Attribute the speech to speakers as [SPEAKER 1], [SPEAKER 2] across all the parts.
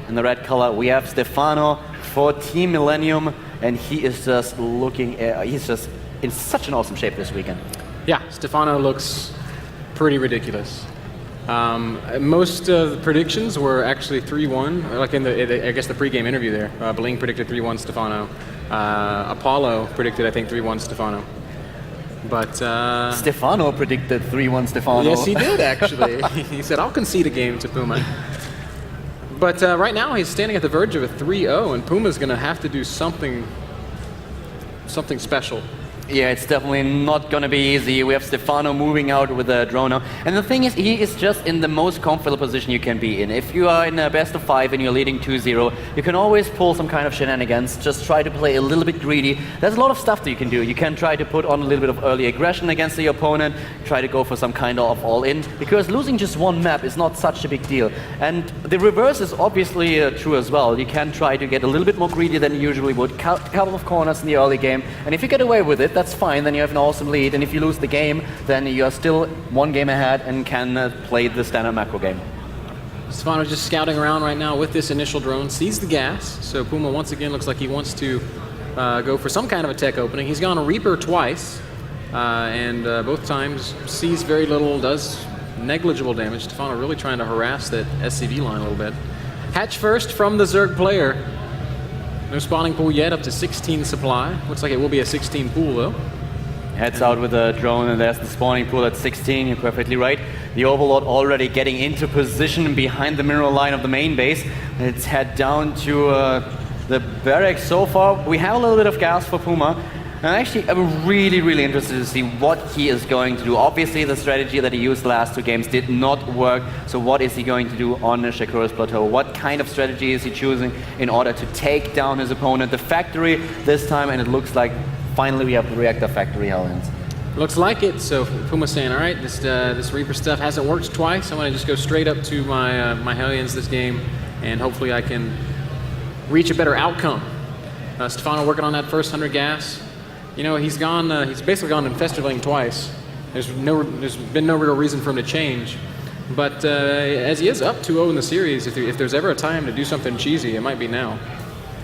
[SPEAKER 1] in the red color, we have Stephano for Team Millennium, and he is just looking, he's just in such an awesome shape this weekend.
[SPEAKER 2] Yeah, Stephano looks pretty ridiculous. Most of the predictions were actually 3-1, like in the, I guess the pre-game interview there. Bling predicted 3-1 Stephano. Apollo predicted, I think, 3-1 Stephano. But
[SPEAKER 1] Stephano predicted 3-1 Stephano.
[SPEAKER 2] Yes, he did actually. He said, "I'll concede a game to Puma." But right now he's standing at the verge of a 3-0, and Puma's going to have to do something special.
[SPEAKER 1] Yeah, it's definitely not going to be easy. We have Stephano moving out with a drone now. And the thing is, he is just in the most comfortable position you can be in. If you are in a best of 5 and you're leading 2-0, you can always pull some kind of shenanigans, just try to play a little bit greedy. There's a lot of stuff that you can do. You can try to put on a little bit of early aggression against the opponent, try to go for some kind of all-in, because losing just one map is not such a big deal. And the reverse is obviously true as well. You can try to get a little bit more greedy than you usually would, couple of corners in the early game, and if you get away with it, that's fine, then you have an awesome lead, and if you lose the game, then you are still one game ahead and can play the standard macro game.
[SPEAKER 2] Stephano's just scouting around right now with this initial drone, sees the gas, so Puma once again looks like he wants to go for some kind of a tech opening. He's gone a Reaper twice, and both times sees very little, does negligible damage. Stephano really trying to harass that SCV line a little bit. Hatch first from the ZerG player. No spawning pool yet, up to 16 supply. Looks like it will be a 16 pool though.
[SPEAKER 1] Heads out with a drone, and there's the spawning pool at 16, you're perfectly right. The Overlord already getting into position behind the mineral line of the main base. Let's head down to the barracks so far. We have a little bit of gas for Puma. And actually, I'm really interested to see what he is going to do. Obviously, the strategy that he used the last 2 games did not work. So what is he going to do on Shakura's plateau? What kind of strategy is he choosing in order to take down his opponent? The factory this time, and it looks like finally we have the reactor factory, Hellions.
[SPEAKER 2] Looks like it. So Puma's saying, all right, this Reaper stuff hasn't worked twice. I'm going to just go straight up to my my Hellions this game, and hopefully I can reach a better outcome. Stephano working on that first 100 gas. You know, he's basically gone Infesterling twice. There's been no real reason for him to change. But as he is up 2-0 in the series, if there's ever a time to do something cheesy, it might be now.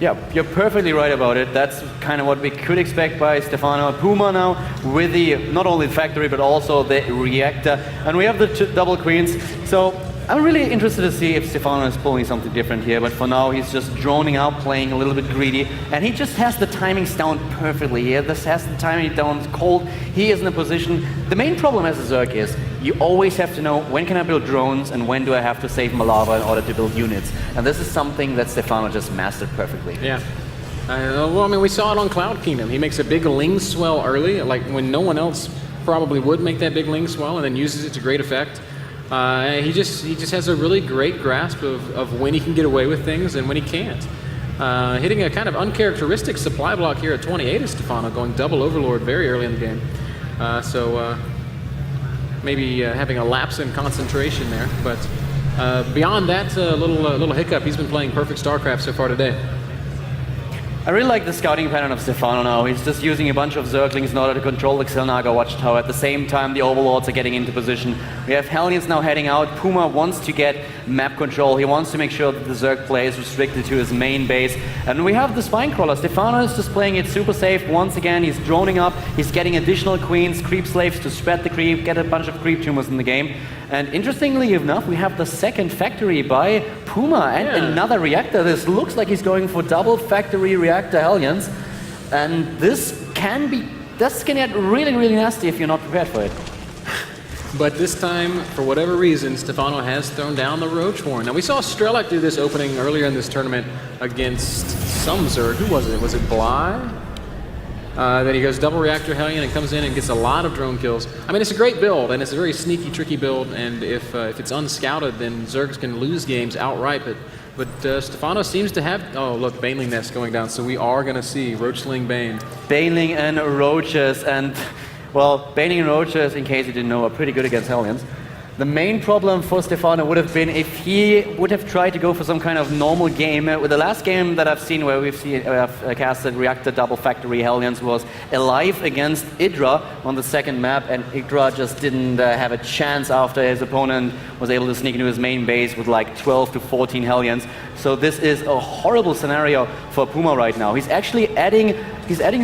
[SPEAKER 1] Yeah, you're perfectly right about it. That's kind of what we could expect by Stephano. Puma now with the, not only the factory, but also the reactor. And we have the double queens. So I'm really interested to see if Stephano is pulling something different here, but for now he's just droning out, playing a little bit greedy, and he just has the timings down perfectly here. This has the timing down cold. He is in a position. The main problem as a ZerG is you always have to know when can I build drones and when do I have to save my lava in order to build units. And this is something that Stephano just mastered perfectly.
[SPEAKER 2] Yeah. Well, I mean, we saw it on Cloud Kingdom. He makes a big Ling swell early, like when no one else probably would make that big Ling swell, and then uses it to great effect. He just has a really great grasp of when he can get away with things and when he can't. Hitting a kind of uncharacteristic supply block here at 28 is Stephano, going double Overlord very early in the game. So maybe having a lapse in concentration there. But beyond that little hiccup, he's been playing perfect StarCraft so far today.
[SPEAKER 1] I really like the scouting pattern of Stephano now. He's just using a bunch of Zerglings in order to control the Xel'Naga watchtower. At the same time, the Overlords are getting into position. We have Hellions now heading out. Puma wants to get map control. He wants to make sure that the Zerg play is restricted to his main base. And we have the Spinecrawler. Stephano is just playing it super safe. Once again, he's droning up. He's getting additional queens, creep slaves to spread the creep, get a bunch of creep tumors in the game. And interestingly enough, we have the second factory by Puma and another reactor. This looks like he's going for double factory reactor Hellions. And this can get really nasty if you're not prepared for it.
[SPEAKER 2] But this time, for whatever reason, Stephano has thrown down the Roach Horn. Now we saw Strelak do this opening earlier in this tournament against some Zerg. Who was it? Was it Bly? Then he goes double reactor Hellion and comes in and gets a lot of drone kills. I mean, it's a great build, and it's a very sneaky, tricky build, and if it's unscouted, then Zergs can lose games outright, but Stephano seems to have, oh look, Baneling Nest going down, so we are going to see Roachling Bane.
[SPEAKER 1] Baneling and Roaches, and well, Baneling and Roaches, in case you didn't know, are pretty good against Hellions. The main problem for Stephano would have been if he would have tried to go for some kind of normal game. With the last game that I've seen where we've casted Reactor Double Factory Hellions was alive against Idra on the second map, and Idra just didn't have a chance after his opponent was able to sneak into his main base with like 12 to 14 Hellions. So this is a horrible scenario for Puma right now. He's actually adding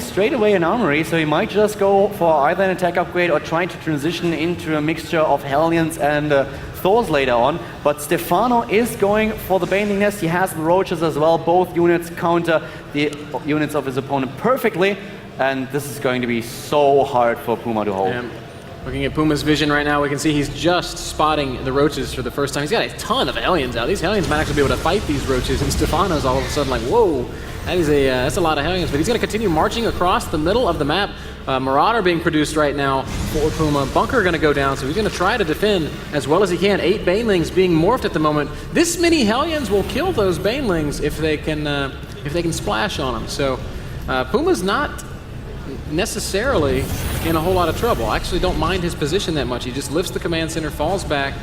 [SPEAKER 1] straight away an armory, so he might just go for either an attack upgrade or trying to transition into a mixture of Hellions and Thors later on. But Stephano is going for the Baneling Nest. He has the Roaches as well. Both units counter the units of his opponent perfectly, and this is going to be so hard for Puma to hold.
[SPEAKER 2] Yeah. Looking at Puma's vision right now, we can see he's just spotting the Roaches for the first time. He's got a ton of Hellions out. These Hellions might actually be able to fight these Roaches, and Stephano's all of a sudden like, whoa, that's a lot of Hellions. But he's going to continue marching across the middle of the map. Marauder being produced right now for Puma. Bunker going to go down, so he's going to try to defend as well as he can. 8 Banelings being morphed at the moment. This many Hellions will kill those Banelings if they can splash on them. So Puma's not necessarily in a whole lot of trouble. I actually don't mind his position that much. He just lifts the command center, falls back.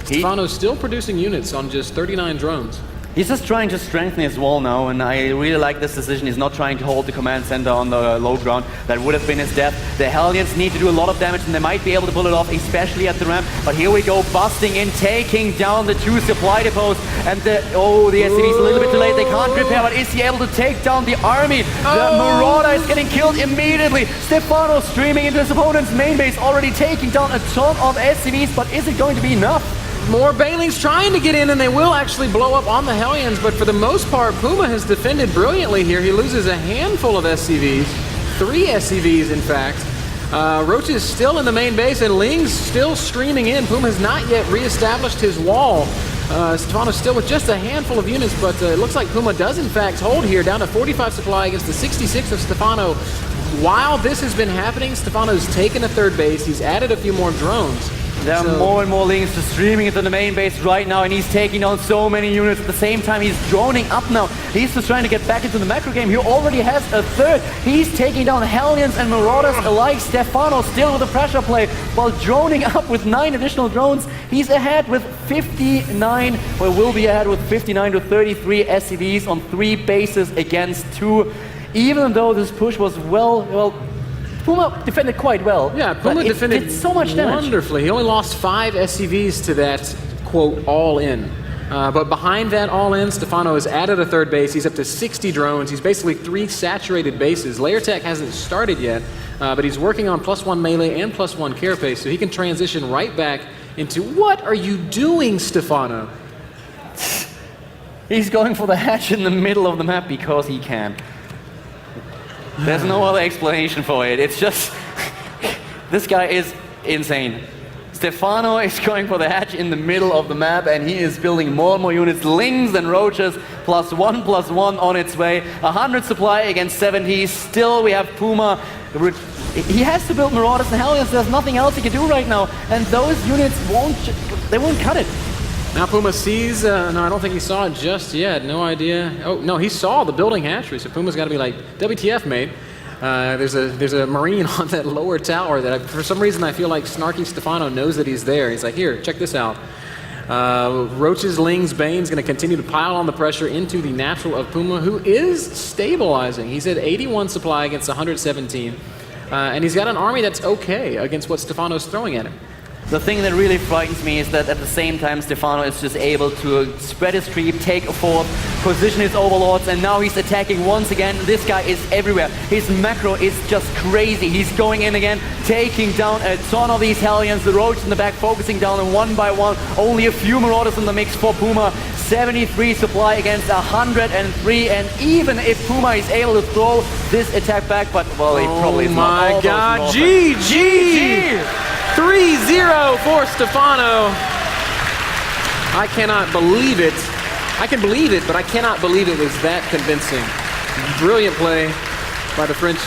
[SPEAKER 2] Stephano's still producing units on just 39 drones.
[SPEAKER 1] He's just trying to strengthen his wall now, and I really like this decision. He's not trying to hold the command center on the low ground. That would have been his death. The Hellions need to do a lot of damage, and they might be able to pull it off, especially at the ramp. But here we go, busting in, taking down the 2 supply depots. And the SCV's a little bit too late. They can't repair, but is he able to take down the army? The Marauder is getting killed immediately. Stephano streaming into his opponent's main base, already taking down a ton of SCVs, but is it going to be enough?
[SPEAKER 2] More Banelings trying to get in, and they will actually blow up on the Hellions, but for the most part, Puma has defended brilliantly here. He loses a handful of SCVs, 3 SCVs in fact. Roach is still in the main base, and Ling's still streaming in. Puma has not yet reestablished his wall. Stephano's still with just a handful of units, but it looks like Puma does in fact hold here, down to 45 supply against the 66 of Stephano. While this has been happening, Stephano's taken a 3rd base. He's added a few more drones.
[SPEAKER 1] There are more and more Lings just streaming into the main base right now, and he's taking down so many units. At the same time, he's droning up now. He's just trying to get back into the macro game. He already has a 3rd. He's taking down Hellions and Marauders alike. Stephano still with a pressure play while droning up with 9 additional drones. He's ahead with 59, or will be ahead with 59 to 33 SCVs on 3 bases against 2. Even though this push was well, Puma defended quite well.
[SPEAKER 2] Yeah, Puma defended
[SPEAKER 1] did so much damage.
[SPEAKER 2] Wonderfully. He only lost 5 SCVs to that, quote, all-in. But behind that all-in, Stephano has added a 3rd base. He's up to 60 drones. He's basically 3 saturated bases. Layer Tech hasn't started yet, but he's working on +1 melee and +1 carapace, so he can transition right back into, what are you doing, Stephano?
[SPEAKER 1] He's going for the hatch in the middle of the map because he can. There's no other explanation for it. It's just, this guy is insane. Stephano is going for the hatch in the middle of the map, and he is building more and more units. Lings and Roaches, +1/+1 on its way. 100 supply against 70. Still, we have Puma. He has to build Marauders and Hellions. There's nothing else he can do right now, and those units won't cut it.
[SPEAKER 2] Now Puma sees, no, I don't think he saw it just yet, no idea. Oh, no, he saw the building hatchery, so Puma's got to be like, WTF, mate. There's a Marine on that lower tower that for some reason I feel like snarky Stephano knows that he's there. He's like, here, check this out. Roaches, Lings, Bane's going to continue to pile on the pressure into the natural of Puma, who is stabilizing. He's at 81 supply against 117, and he's got an army that's okay against what Stephano's throwing at him.
[SPEAKER 1] The thing that really frightens me is that at the same time Stephano is just able to spread his creep, take a 4th, position his overlords, and now he's attacking once again. This guy is everywhere. His macro is just crazy. He's going in again, taking down a ton of these Hellions. The Roach in the back focusing down them one by one. Only a few Marauders in the mix for Puma. 73 supply against 103, and even if Puma is able to throw this attack back, but well, he probably is not.
[SPEAKER 2] Oh my God, GG! 3-0 for Stephano. I cannot believe it. I can believe it, but I cannot believe it was that convincing. Brilliant play by the French.